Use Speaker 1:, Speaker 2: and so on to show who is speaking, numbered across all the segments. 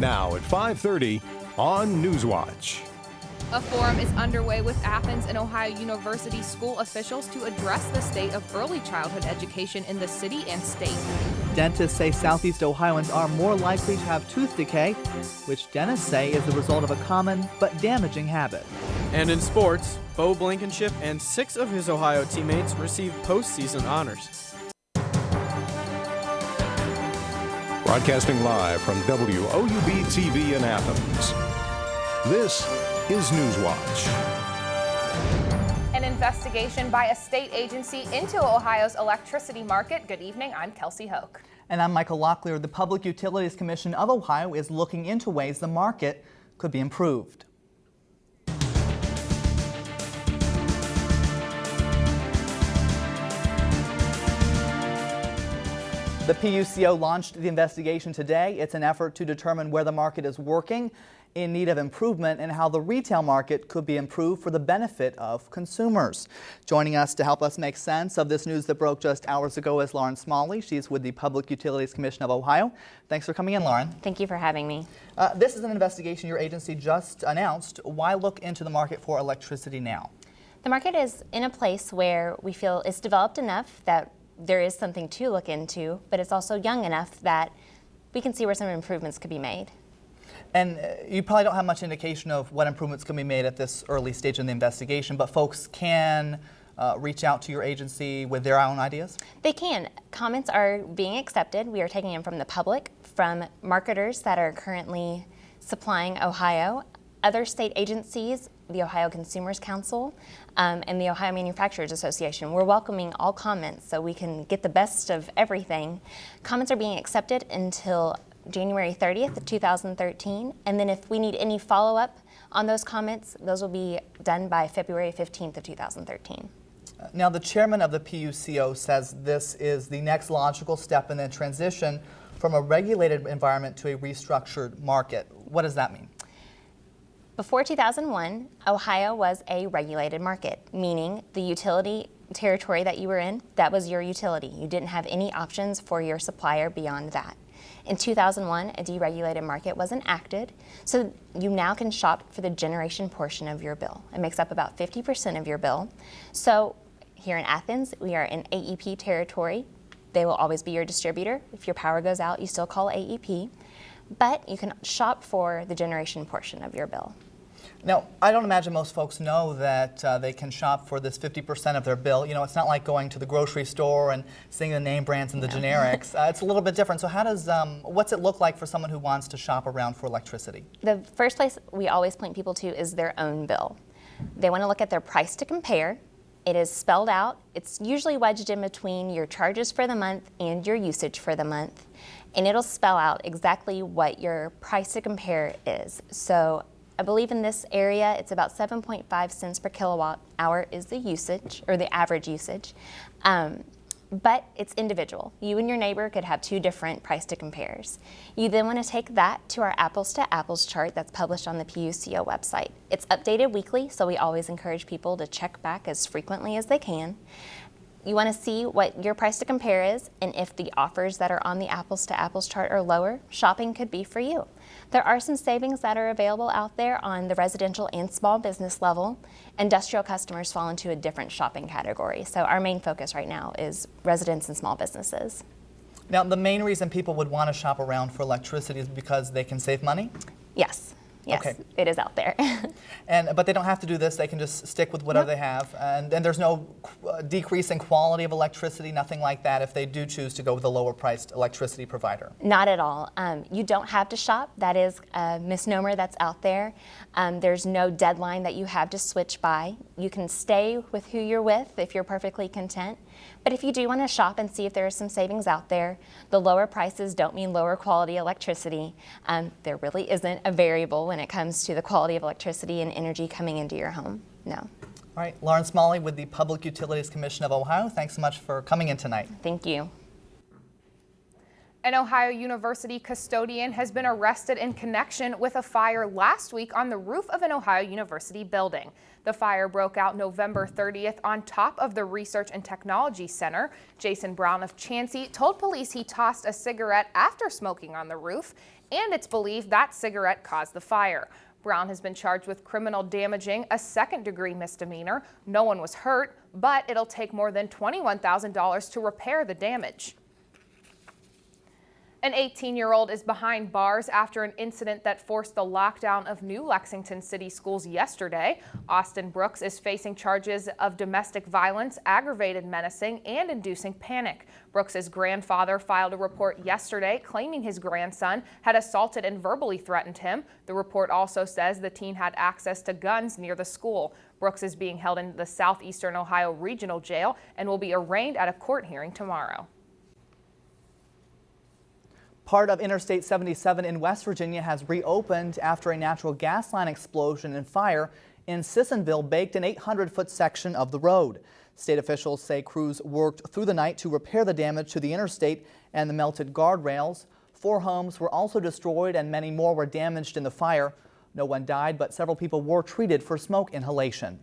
Speaker 1: Now at 5:30 on Newswatch.
Speaker 2: A forum is underway with Athens and Ohio University school officials to address the state of early childhood education in the city and state.
Speaker 3: Dentists say Southeast Ohioans are more likely to have tooth decay, which dentists say is the result of a common but damaging habit.
Speaker 4: And in sports, Bo Blankenship and 6 of his Ohio teammates received postseason honors.
Speaker 1: Broadcasting live from WOUB TV in Athens. This is Newswatch.
Speaker 2: An investigation by a state agency into Ohio's electricity market. Good evening, I'm Kelsey Hoke.
Speaker 3: And I'm Michael Locklear. The Public Utilities Commission of Ohio is looking into ways the market could be improved. The PUCO launched the investigation today. It's an effort to determine where the market is working, in need of improvement, and how the retail market could be improved for the benefit of consumers. Joining us to help us make sense of this news that broke just hours ago is Lauren Smalley. She's with the Public Utilities Commission of Ohio. Thanks for coming in, Lauren.
Speaker 5: Thank you for having me.
Speaker 3: This is an investigation your agency just announced. Why look into the market for electricity now?
Speaker 5: The market is in a place where we feel it's developed enough that there is something to look into, but it's also young enough that we can see where some improvements could be made.
Speaker 3: And you probably don't have much indication of what improvements can be made at this early stage in the investigation, but folks can reach out to your agency with their own ideas? They
Speaker 5: can. Comments are being accepted. We are taking them from the public, from marketers that are currently supplying Ohio, other state agencies, the Ohio Consumers Council, and the Ohio Manufacturers Association. We're welcoming all comments so we can get the best of everything. Comments are being accepted until January 30th of 2013, and then if we need any follow-up on those comments, those will be done by February 15th of 2013.
Speaker 3: Now, the chairman of the PUCO says this is the next logical step in the transition from a regulated environment to a restructured market. What does that mean?
Speaker 5: Before 2001, Ohio was a regulated market, meaning the utility territory that you were in, that was your utility. You didn't have any options for your supplier beyond that. In 2001, a deregulated market was enacted, so you now can shop for the generation portion of your bill. It makes up about 50% of your bill. So here in Athens, we are in AEP territory. They will always be your distributor. If your power goes out, you still call AEP. But you can shop for the generation portion of your bill.
Speaker 3: Now, I don't imagine most folks know that they can shop for this 50% of their bill. You know, it's not like going to the grocery store and seeing the name brands and the generics. It's a little bit different. So how does, what's it look like for someone who wants to shop around for electricity?
Speaker 5: The first place we always point people to is their own bill. They want to look at their price to compare. It is spelled out. It's usually wedged in between your charges for the month and your usage for the month. And it'll spell out exactly what your price to compare is. So I believe in this area, it's about 7.5 cents per kilowatt hour is the usage, or the average usage. But it's individual. You and your neighbor could have two different price to compares. You then want to take that to our apples to apples chart that's published on the PUCO website. It's updated weekly, so we always encourage people to check back as frequently as they can. You want to see what your price to compare is, and if the offers that are on the apples to apples chart are lower, shopping could be for you. There are some savings that are available out there on the residential and small business level. Industrial customers fall into a different shopping category. So our main focus right now is residents and small businesses.
Speaker 3: Now, the main reason people would want to shop around for electricity is because they can save money?
Speaker 5: Yes. Yes, okay. It is out there.
Speaker 3: But they don't have to do this. They can just stick with whatever they have. And there's no decrease in quality of electricity, nothing like that, if they do choose to go with a lower priced electricity provider.
Speaker 5: Not at all. You don't have to shop. That is a misnomer that's out there. There's no deadline that you have to switch by. You can stay with who you're with if you're perfectly content. But if you do want to shop and see if there are some savings out there, the lower prices don't mean lower quality electricity. There really isn't a variable when it comes to the quality of electricity and energy coming into your home. No.
Speaker 3: All right, Lauren Smalley with the Public Utilities Commission of Ohio. Thanks so much for coming in tonight.
Speaker 5: Thank you.
Speaker 2: An Ohio University custodian has been arrested in connection with a fire last week on the roof of an Ohio University building. The fire broke out November 30th on top of the Research and Technology Center. Jason Brown of Chansey told police he tossed a cigarette after smoking on the roof, and it's believed that cigarette caused the fire. Brown has been charged with criminal damaging, a second-degree misdemeanor. No one was hurt, but it'll take more than $21,000 to repair the damage. An 18-year-old is behind bars after an incident that forced the lockdown of New Lexington City schools yesterday. Austin Brooks is facing charges of domestic violence, aggravated menacing, and inducing panic. Brooks's grandfather filed a report yesterday claiming his grandson had assaulted and verbally threatened him. The report also says the teen had access to guns near the school. Brooks is being held in the Southeastern Ohio Regional Jail and will be arraigned at a court hearing tomorrow.
Speaker 3: Part of Interstate 77 in West Virginia has reopened after a natural gas line explosion and fire in Sissonville baked an 800-foot section of the road. State officials say crews worked through the night to repair the damage to the interstate and the melted guardrails. 4 homes were also destroyed and many more were damaged in the fire. No one died, but several people were treated for smoke inhalation.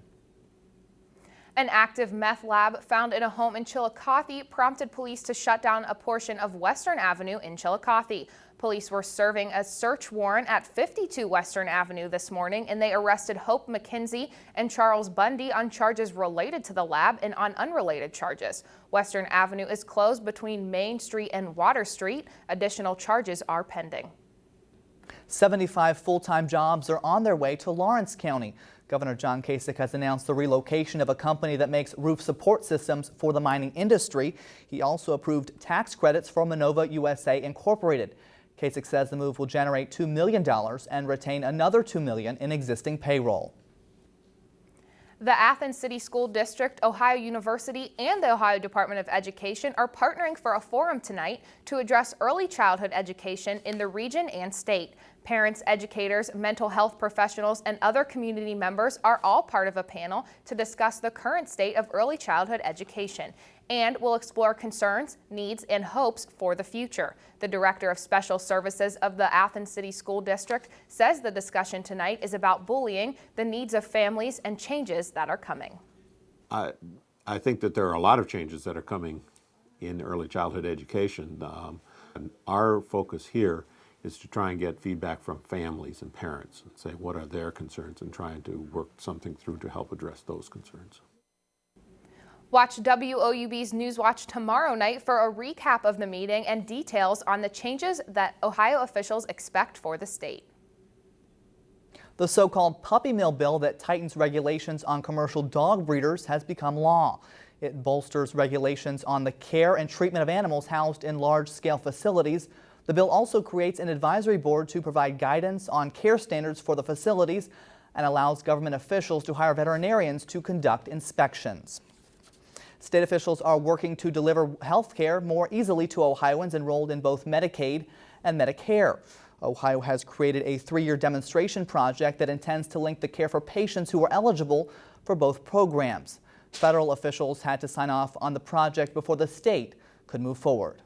Speaker 2: An active meth lab found in a home in Chillicothe prompted police to shut down a portion of Western Avenue in Chillicothe. Police were serving a search warrant at 52 Western Avenue this morning, and they arrested Hope McKenzie and Charles Bundy on charges related to the lab and on unrelated charges. Western Avenue is closed between Main Street and Water Street. Additional charges are pending.
Speaker 3: 75 full-time jobs are on their way to Lawrence County. Governor John Kasich has announced the relocation of a company that makes roof support systems for the mining industry. He also approved tax credits for Minova USA Incorporated. Kasich says the move will generate $2 million and retain another $2 million in existing payroll.
Speaker 2: The Athens City School District, Ohio University, and the Ohio Department of Education are partnering for a forum tonight to address early childhood education in the region and state. Parents, educators, mental health professionals, and other community members are all part of a panel to discuss the current state of early childhood education, and will explore concerns, needs, and hopes for the future. The Director of Special Services of the Athens City School District says the discussion tonight is about bullying, the needs of families, and changes that are coming.
Speaker 6: I think that there are a lot of changes that are coming in early childhood education. And our focus here is to try and get feedback from families and parents and say what are their concerns and trying to work something through to help address those concerns.
Speaker 2: Watch WOUB's Newswatch tomorrow night for a recap of the meeting and details on the changes that Ohio officials expect for the state.
Speaker 3: The so-called puppy mill bill that tightens regulations on commercial dog breeders has become law. It bolsters regulations on the care and treatment of animals housed in large-scale facilities. The bill also creates an advisory board to provide guidance on care standards for the facilities and allows government officials to hire veterinarians to conduct inspections. State officials are working to deliver health care more easily to Ohioans enrolled in both Medicaid and Medicare. Ohio has created a 3-year demonstration project that intends to link the care for patients who are eligible for both programs. Federal officials had to sign off on the project before the state could move forward.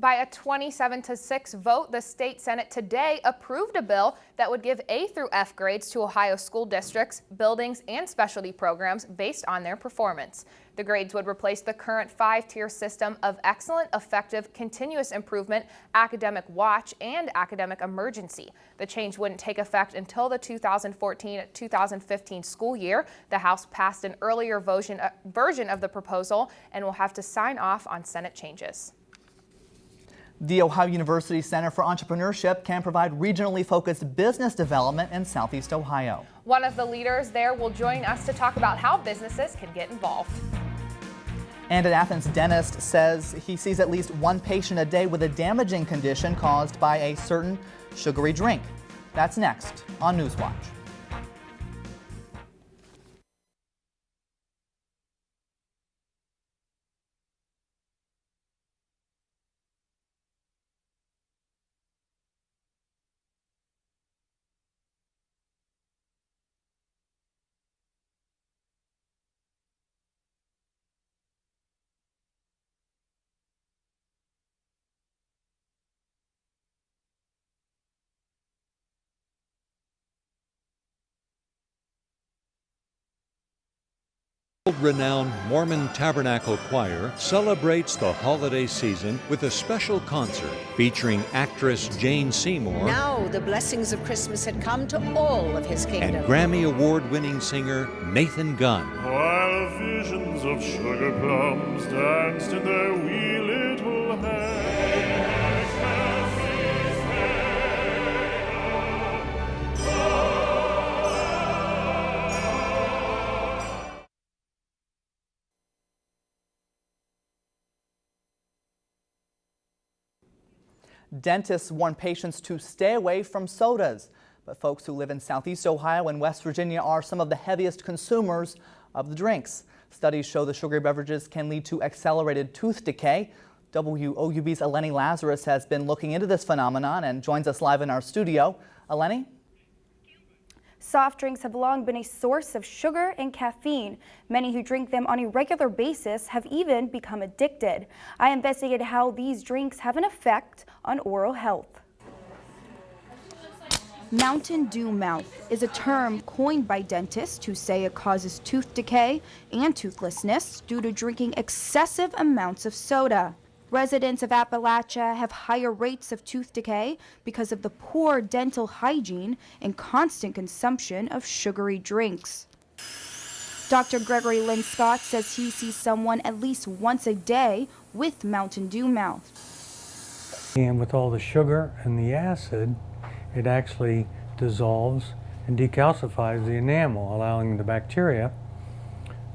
Speaker 2: By a 27-6 vote, the state Senate today approved a bill that would give A through F grades to Ohio school districts, buildings, and specialty programs based on their performance. The grades would replace the current 5-tier system of excellent, effective, continuous improvement, academic watch, and academic emergency. The change wouldn't take effect until the 2014-2015 school year. The House passed an earlier version of the proposal and will have to sign off on Senate changes.
Speaker 3: The Ohio University Center for Entrepreneurship can provide regionally focused business development in Southeast Ohio.
Speaker 2: One of the leaders there will join us to talk about how businesses can get involved.
Speaker 3: And an Athens dentist says he sees at least one patient a day with a damaging condition caused by a certain sugary drink. That's next on Newswatch.
Speaker 7: World-renowned Mormon Tabernacle Choir celebrates the holiday season with a special concert featuring actress Jane Seymour.
Speaker 8: Now the blessings of Christmas had come to all of his kingdom.
Speaker 7: And Grammy Award-winning singer Nathan Gunn.
Speaker 9: While visions of sugar plums danced in their wee little hands.
Speaker 3: Dentists warn patients to stay away from sodas, but folks who live in Southeast Ohio and West Virginia are some of the heaviest consumers of the drinks. Studies show the sugary beverages can lead to accelerated tooth decay. WOUB's Eleni Lazarus has been looking into this phenomenon and joins us live in our studio. Eleni?
Speaker 10: Soft drinks have long been a source of sugar and caffeine. Many who drink them on a regular basis have even become addicted. I investigated how these drinks have an effect on oral health. Mountain Dew mouth is a term coined by dentists who say it causes tooth decay and toothlessness due to drinking excessive amounts of soda. Residents of Appalachia have higher rates of tooth decay because of the poor dental hygiene and constant consumption of sugary drinks. Dr. Gregory Lynn Scott says he sees someone at least once a day with Mountain Dew mouth.
Speaker 11: And with all the sugar and the acid, it actually dissolves and decalcifies the enamel, allowing the bacteria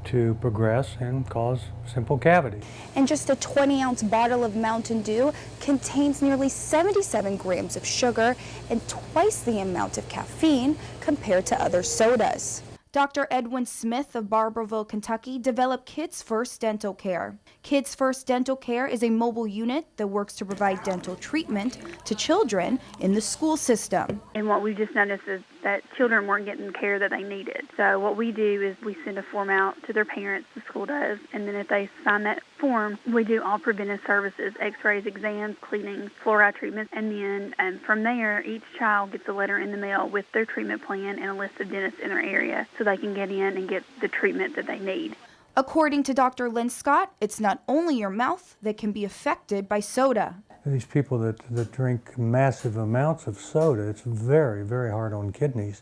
Speaker 11: to progress and cause simple cavities.
Speaker 10: And just a 20-ounce bottle of Mountain Dew contains nearly 77 grams of sugar and twice the amount of caffeine compared to other sodas. Dr. Edwin Smith of Barberville, Kentucky, developed Kids First Dental Care. Kids First Dental Care is a mobile unit that works to provide dental treatment to children in the school system.
Speaker 12: And what we just noticed is that children weren't getting the care that they needed. So what we do is we send a form out to their parents, the school does, and then if they sign that form, we do all preventive services, x-rays, exams, cleanings, fluoride treatments, and then from there, each child gets a letter in the mail with their treatment plan and a list of dentists in their area so they can get in and get the treatment that they need.
Speaker 10: According to Dr. Lynn Scott, it's not only your mouth that can be affected by soda.
Speaker 11: These people that drink massive amounts of soda, it's very, very hard on kidneys.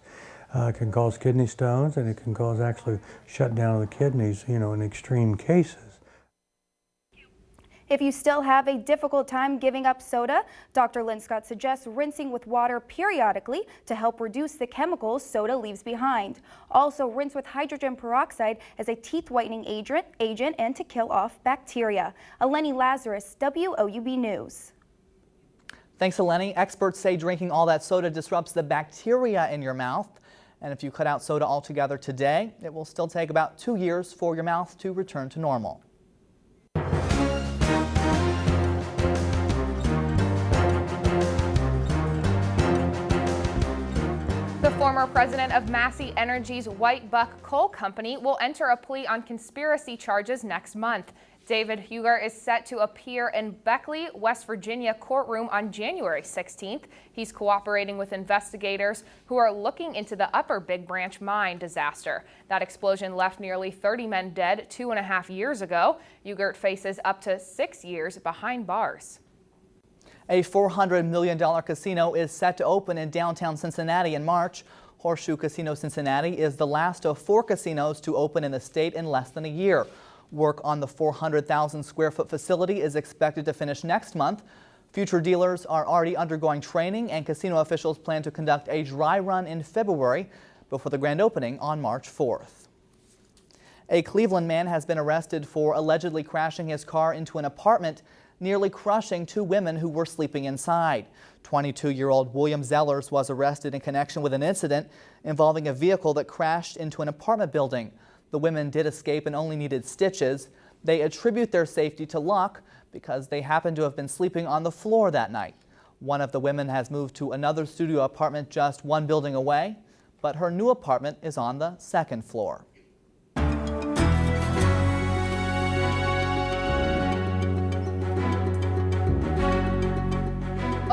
Speaker 11: It can cause kidney stones, and it can cause actually shutdown of the kidneys, in extreme cases.
Speaker 10: If you still have a difficult time giving up soda, Dr. Lynn Scott suggests rinsing with water periodically to help reduce the chemicals soda leaves behind. Also, rinse with hydrogen peroxide as a teeth whitening agent and to kill off bacteria. Eleni Lazarus, WOUB News.
Speaker 3: Thanks, Eleni. Experts say drinking all that soda disrupts the bacteria in your mouth. And if you cut out soda altogether today, it will still take about 2 years for your mouth to return to normal.
Speaker 2: The former president of Massey Energy's White Buck Coal Company will enter a plea on conspiracy charges next month. David Huger is set to appear in Beckley, West Virginia courtroom on January 16th. He's cooperating with investigators who are looking into the Upper Big Branch mine disaster. That explosion left nearly 30 men dead 2.5 years ago. Huger faces up to 6 years behind bars.
Speaker 3: A $400 million casino is set to open in downtown Cincinnati in March. Horseshoe Casino Cincinnati is the last of 4 casinos to open in the state in less than a year. Work on the 400,000 square foot facility is expected to finish next month. Future dealers are already undergoing training, and casino officials plan to conduct a dry run in February before the grand opening on March 4th. A Cleveland man has been arrested for allegedly crashing his car into an apartment, nearly crushing 2 women who were sleeping inside. 22-year-old William Zellers was arrested in connection with an incident involving a vehicle that crashed into an apartment building. The women did escape and only needed stitches. They attribute their safety to luck because they happened to have been sleeping on the floor that night. One of the women has moved to another studio apartment just 1 building away, but her new apartment is on the 2nd floor.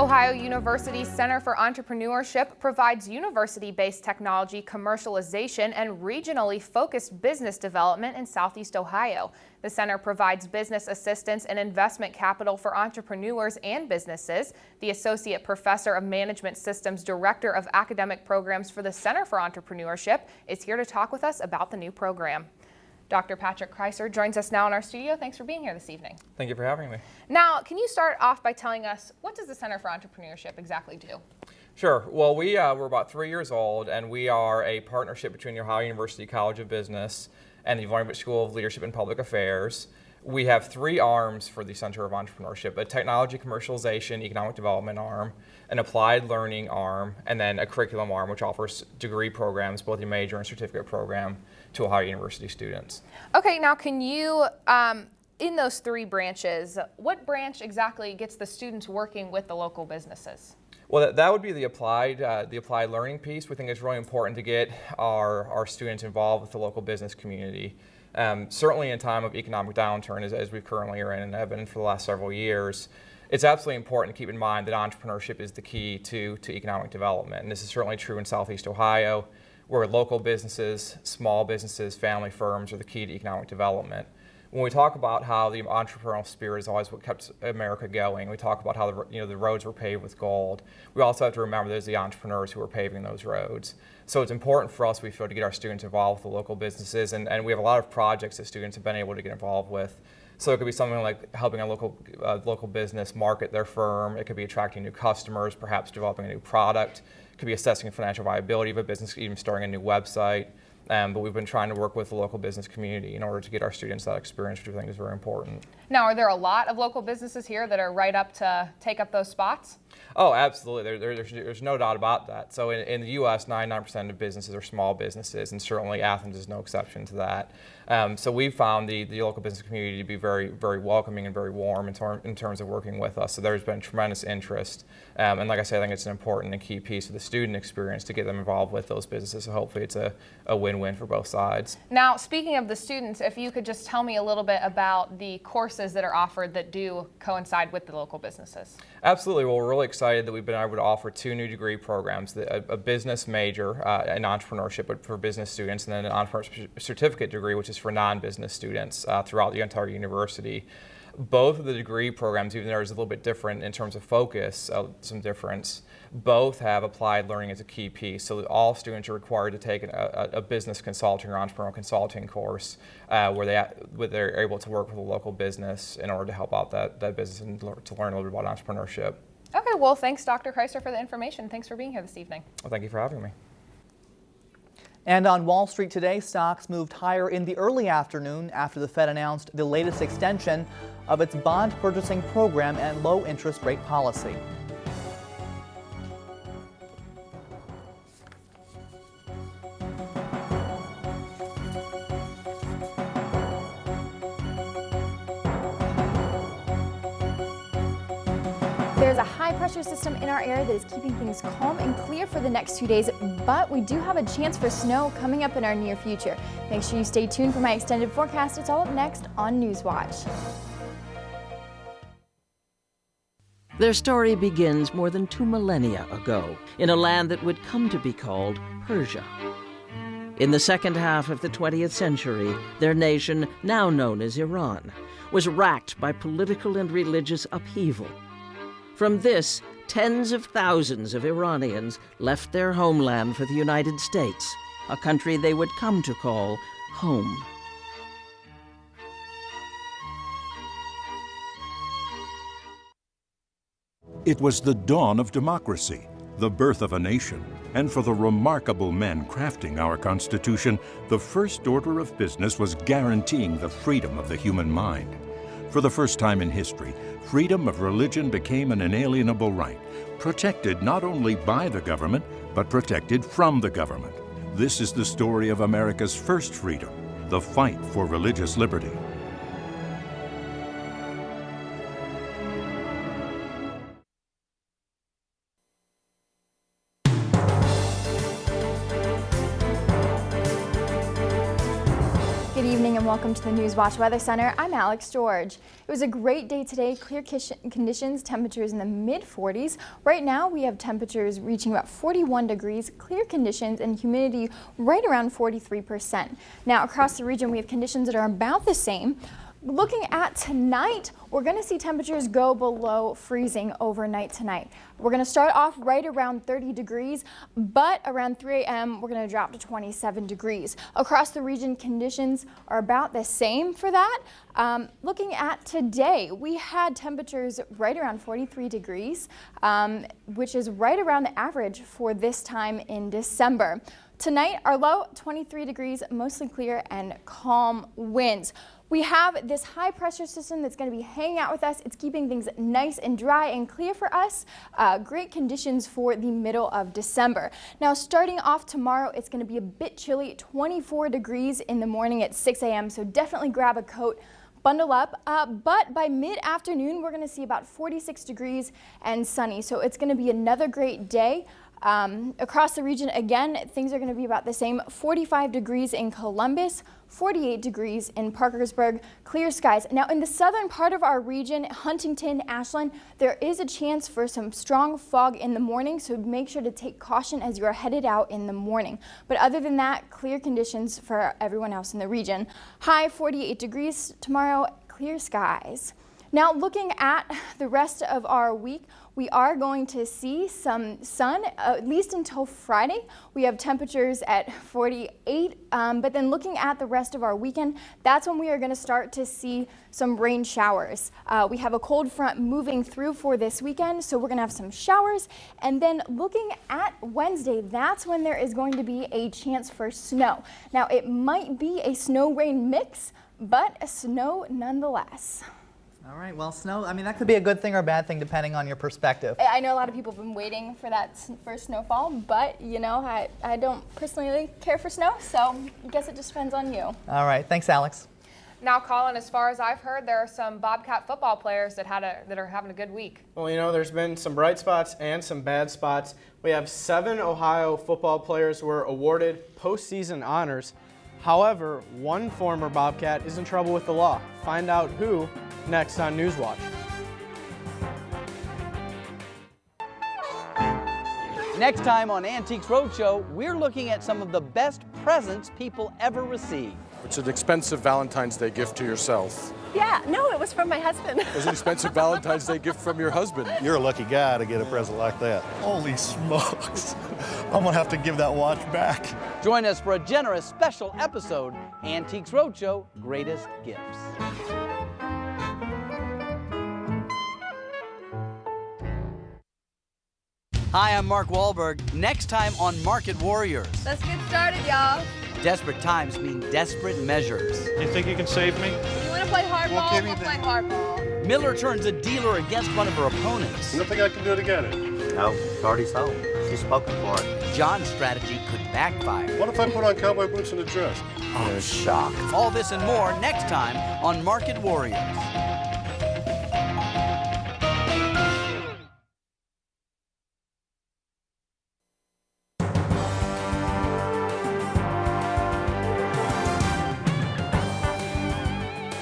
Speaker 2: Ohio University's Center for Entrepreneurship provides university-based technology commercialization and regionally focused business development in Southeast Ohio. The center provides business assistance and investment capital for entrepreneurs and businesses. The Associate Professor of Management Systems Director of Academic Programs for the Center for Entrepreneurship is here to talk with us about the new program. Dr. Patrick Kreiser joins us now in our studio. Thanks for being here this evening.
Speaker 13: Thank you for having me.
Speaker 2: Now, can you start off by telling us, what does the Center for Entrepreneurship exactly do?
Speaker 13: Sure. Well, we're about 3 years old, and we are a partnership between the Ohio University College of Business and the Voynich School of Leadership and Public Affairs. We have 3 arms for the Center of Entrepreneurship: a technology commercialization, economic development arm, an applied learning arm, and then a curriculum arm, which offers degree programs, both a major and certificate program, to Ohio University students.
Speaker 2: Okay, now can you, in those 3 branches, what branch exactly gets the students working with the local businesses?
Speaker 13: Well, that would be the applied learning piece. We think it's really important to get our students involved with the local business community. Certainly in time of economic downturn, as we currently are in and have been for the last several years, it's absolutely important to keep in mind that entrepreneurship is the key to economic development. And this is certainly true in Southeast Ohio, where local businesses, small businesses, family firms are the key to economic development. When we talk about how the entrepreneurial spirit is always what kept America going, we talk about how the roads were paved with gold. We also have to remember there's the entrepreneurs who are paving those roads. So it's important for us, we feel, to get our students involved with the local businesses, and we have a lot of projects that students have been able to get involved with. So it could be something like helping a local business market their firm. It could be attracting new customers, perhaps developing a new product. It could be assessing the financial viability of a business, even starting a new website. But we've been trying to work with the local business community in order to get our students that experience, which we think is very important.
Speaker 2: Now, are there a lot of local businesses here that are right up to take up those spots?
Speaker 13: Oh, absolutely. There's no doubt about that. So in the U.S., 99% of businesses are small businesses, and certainly Athens is no exception to that. So we've found the local business community to be very, very welcoming and very warm in terms of working with us. So there's been tremendous interest. And like I said, I think it's an important and key piece of the student experience to get them involved with those businesses. So hopefully it's a win-win for both sides.
Speaker 2: Now, speaking of the students, if you could just tell me a little bit about the courses that are offered that do coincide with the local businesses.
Speaker 13: Absolutely. Well, we're really excited that we've been able to offer 2 new degree programs, a business major in entrepreneurship but for business students, and then an entrepreneurship certificate degree, which is for non-business students throughout the entire university. Both of the degree programs, even though there's a little bit different in terms of focus, some difference, both have applied learning as a key piece. So all students are required to take a business consulting or entrepreneurial consulting course where they're able to work with a local business in order to help out that business and to learn a little bit about entrepreneurship.
Speaker 2: Okay, well, thanks, Dr. Kreiser, for the information. Thanks for being here this evening.
Speaker 13: Well, thank you for having me.
Speaker 3: And on Wall Street today, stocks moved higher in the early afternoon after the Fed announced the latest extension of its bond purchasing program and low interest rate policy.
Speaker 14: There's a high-pressure system in our area that is keeping things calm and clear for the next 2 days, but we do have a chance for snow coming up in our near future. Make sure you stay tuned for my extended forecast. It's all up next on Newswatch.
Speaker 15: Their story begins more than 2 millennia ago in a land that would come to be called Persia. In the second half of the 20th century, their nation, now known as Iran, was racked by political and religious upheaval. From this, tens of thousands of Iranians left their homeland for the United States, a country they would come to call home.
Speaker 16: It was the dawn of democracy, the birth of a nation, and for the remarkable men crafting our Constitution, the first order of business was guaranteeing the freedom of the human mind. For the first time in history, freedom of religion became an inalienable right, protected not only by the government, but protected from the government. This is the story of America's first freedom, the fight for religious liberty.
Speaker 14: Good evening morning and welcome to the Newswatch Weather Center. I'm Alex George. It was a great day today. Clear conditions, temperatures in the mid-40s. Right now we have temperatures reaching about 41 degrees, clear conditions, and humidity right around 43%. Now across the region we have conditions that are about the same. Looking at tonight, we're going to see temperatures go below freezing overnight tonight. We're going to start off right around 30 degrees, but around 3 a.m. we're going to drop to 27 degrees. Across the region, conditions are about the same for that. Looking at today, we had temperatures right around 43 degrees, which is right around the average for this time in December. Tonight, our low, 23 degrees, mostly clear and calm winds. We have this high pressure system that's going to be hanging out with us. It's keeping things nice and dry and clear for us. Great conditions for the middle of December. Now starting off tomorrow, it's going to be a bit chilly, 24 degrees in the morning at 6 a.m. So definitely grab a coat, bundle up. But by mid-afternoon, we're going to see about 46 degrees and sunny. So it's going to be another great day. Across the region, again, things are going to be about the same. 45 degrees in Columbus, 48 degrees in Parkersburg, clear skies. Now in the southern part of our region, Huntington, Ashland, there is a chance for some strong fog in the morning, so make sure to take caution as you are headed out in the morning. But other than that, clear conditions for everyone else in the region. High 48 degrees tomorrow, clear skies. Now looking at the rest of our week, we are going to see some sun, at least until Friday. We have temperatures at 48, but then looking at the rest of our weekend, that's when we are going to start to see some rain showers. We have a cold front moving through for this weekend, so we're going to have some showers. And then looking at Wednesday, that's when there is going to be a chance for snow. Now it might be a snow-rain mix, but a snow nonetheless.
Speaker 3: All right, well, snow, I mean, that could be a good thing or a bad thing depending on your perspective.
Speaker 14: I know a lot of people have been waiting for that first snowfall, but, you know, I don't personally care for snow, so I guess it just depends on you.
Speaker 3: All right, thanks, Alex.
Speaker 2: Now, Colin, as far as I've heard, there are some Bobcat football players that are having a good week.
Speaker 4: Well, you know, there's been some bright spots and some bad spots. We have 7 Ohio football players who were awarded postseason honors. However, one former Bobcat is in trouble with the law. Find out who next on Newswatch.
Speaker 17: Next time on Antiques Roadshow, we're looking at some of the best presents people ever receive.
Speaker 18: It's an expensive Valentine's Day gift to yourself.
Speaker 19: Yeah, no, it was from my husband.
Speaker 18: It was an expensive Valentine's Day gift from your husband.
Speaker 20: You're a lucky guy to get a present like that. Holy smokes. I'm gonna have to give that watch back.
Speaker 17: Join us for a generous special episode, Antiques Roadshow, Greatest Gifts. Hi, I'm Mark Wahlberg. Next time on Market Warriors.
Speaker 19: Let's get started, y'all.
Speaker 17: Desperate times mean desperate measures.
Speaker 20: You think you can save me?
Speaker 19: You want to play hardball? We'll play hardball.
Speaker 17: Miller turns a dealer against one of her opponents.
Speaker 20: You don't think I can do it again?
Speaker 21: No, it's already sold. She's spoken for it.
Speaker 17: John's strategy could backfire.
Speaker 20: What if I put on cowboy boots and a dress?
Speaker 21: I'm shocked.
Speaker 17: All this and more next time on Market Warriors.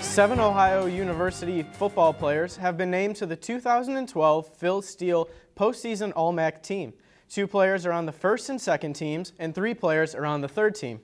Speaker 4: Seven Ohio University football players have been named to the 2012 Phil Steele postseason All-MAC team. 2 players are on the first and second teams, and 3 players are on the third team.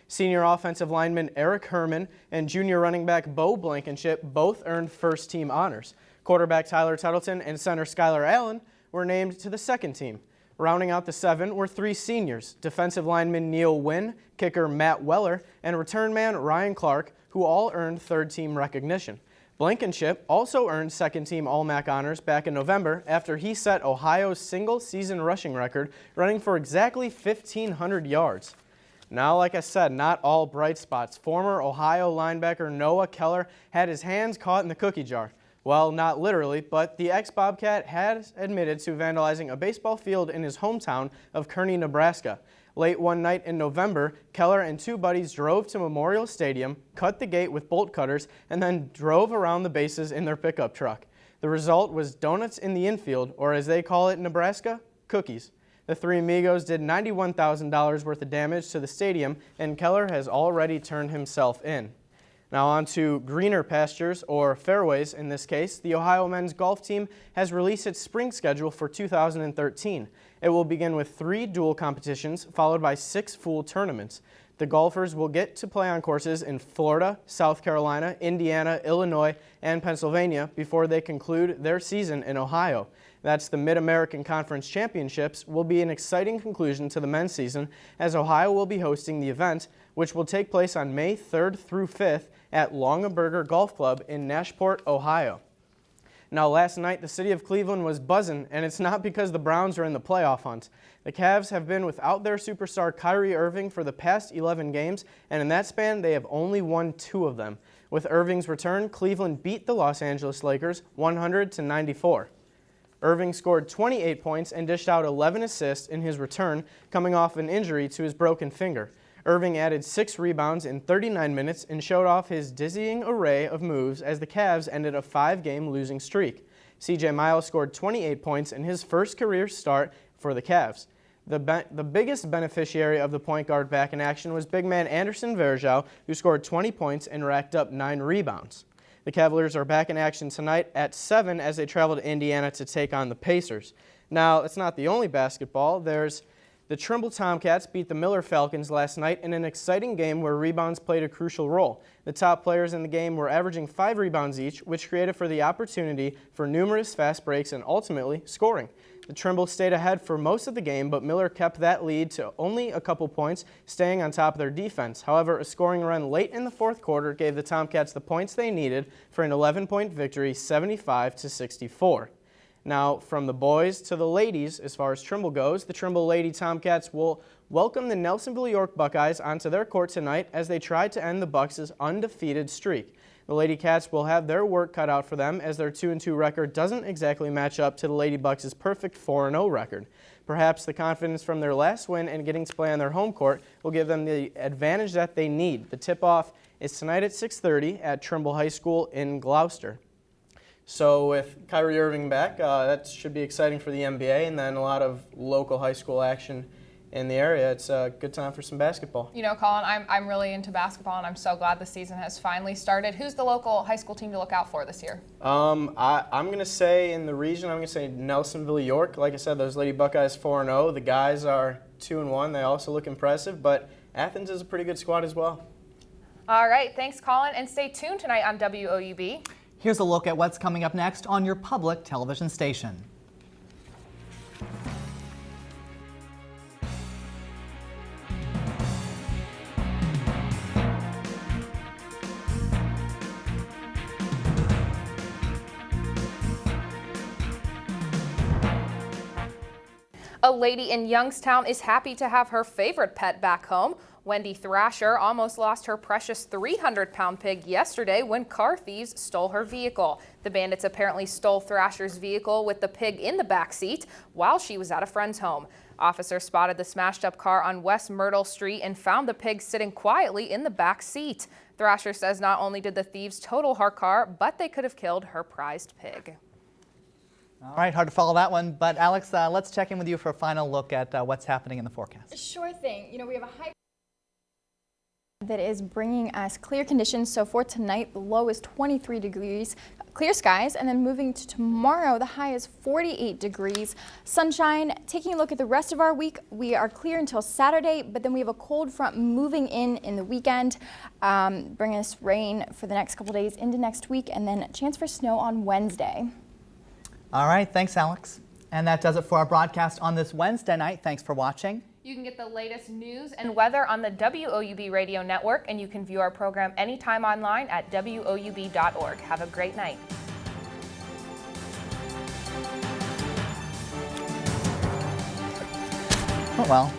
Speaker 4: Senior offensive lineman Eric Herman and junior running back Bo Blankenship both earned first team honors. Quarterback Tyler Tuttleton and center Skylar Allen were named to the second team. Rounding out the 7 were 3 seniors, defensive lineman Neil Wynn, kicker Matt Weller, and return man Ryan Clark, who all earned third-team recognition. Blankenship also earned second-team All-MAC honors back in November after he set Ohio's single-season rushing record, running for exactly 1,500 yards. Now, like I said, not all bright spots. Former Ohio linebacker Noah Keller had his hands caught in the cookie jar. Well, not literally, but the ex-Bobcat has admitted to vandalizing a baseball field in his hometown of Kearney, Nebraska. Late one night in November, Keller and 2 buddies drove to Memorial Stadium, cut the gate with bolt cutters, and then drove around the bases in their pickup truck. The result was donuts in the infield, or as they call it in Nebraska, cookies. The 3 amigos did $91,000 worth of damage to the stadium, and Keller has already turned himself in. Now on to greener pastures, or fairways in this case. The Ohio men's golf team has released its spring schedule for 2013. It will begin with 3 dual competitions, followed by 6 full tournaments. The golfers will get to play on courses in Florida, South Carolina, Indiana, Illinois, and Pennsylvania before they conclude their season in Ohio. That's the Mid-American Conference Championships will be an exciting conclusion to the men's season, as Ohio will be hosting the event, which will take place on May 3rd through 5th at Longaberger Golf Club in Nashport, Ohio. Now, last night, the city of Cleveland was buzzing, and it's not because the Browns are in the playoff hunt. The Cavs have been without their superstar Kyrie Irving for the past 11 games, and in that span, they have only won 2 of them. With Irving's return, Cleveland beat the Los Angeles Lakers 100-94. Irving scored 28 points and dished out 11 assists in his return, coming off an injury to his broken finger. Irving added 6 rebounds in 39 minutes and showed off his dizzying array of moves as the Cavs ended a 5-game losing streak. C.J. Miles scored 28 points in his first career start for the Cavs. The biggest beneficiary of the point guard back in action was big man Anderson Varejao, who scored 20 points and racked up 9 rebounds. The Cavaliers are back in action tonight at 7 as they travel to Indiana to take on the Pacers. Now, it's not the only basketball. The Trimble Tomcats beat the Miller Falcons last night in an exciting game where rebounds played a crucial role. The top players in the game were averaging 5 rebounds each, which created for the opportunity for numerous fast breaks and ultimately scoring. The Trimble stayed ahead for most of the game, but Miller kept that lead to only a couple points, staying on top of their defense. However, a scoring run late in the fourth quarter gave the Tomcats the points they needed for an 11-point victory, 75-64. Now, from the boys to the ladies, as far as Trimble goes, the Trimble Lady Tomcats will welcome the Nelsonville York Buckeyes onto their court tonight as they try to end the Bucks' undefeated streak. The Lady Cats will have their work cut out for them as their 2-2 record doesn't exactly match up to the Lady Bucks' perfect 4-0 record. Perhaps the confidence from their last win and getting to play on their home court will give them the advantage that they need. The tip-off is tonight at 6:30 at Trimble High School in Gloucester. So with Kyrie Irving back, that should be exciting for the NBA, and then a lot of local high school action in the area. It's a good time for some basketball.
Speaker 2: You know, Colin, I'm really into basketball, and I'm so glad the season has finally started. Who's the local high school team to look out for this year?
Speaker 4: I'm going to say in the region, I'm going to say Nelsonville York. Like I said, those Lady Buckeyes 4-0. The guys are 2-1. They also look impressive, but Athens is a pretty good squad as well.
Speaker 2: All right, thanks, Colin, and stay tuned tonight on WOUB.
Speaker 3: Here's a look at what's coming up next on your public television station.
Speaker 2: A lady in Youngstown is happy to have her favorite pet back home. Wendy Thrasher almost lost her precious 300-pound pig yesterday when car thieves stole her vehicle. The bandits apparently stole Thrasher's vehicle with the pig in the back seat while she was at a friend's home. Officers spotted the smashed-up car on West Myrtle Street and found the pig sitting quietly in the back seat. Thrasher says not only did the thieves total her car, but they could have killed her prized pig.
Speaker 3: All right, hard to follow that one, but Alex, let's check in with you for a final look at what's happening in the forecast.
Speaker 14: Sure thing. You know, we have a high that is bringing us clear conditions. So for tonight, the low is 23 degrees, clear skies, and then moving to tomorrow, the high is 48 degrees. Sunshine. Taking a look at the rest of our week, we are clear until Saturday, but then we have a cold front moving in the weekend, bringing us rain for the next couple days into next week, and then a chance for snow on Wednesday.
Speaker 3: All right, thanks, Alex. And that does it for our broadcast on this Wednesday night. Thanks for watching.
Speaker 2: You can get the latest news and weather on the WOUB radio network, and you can view our program anytime online at WOUB.org. Have a great night.
Speaker 3: Oh, well.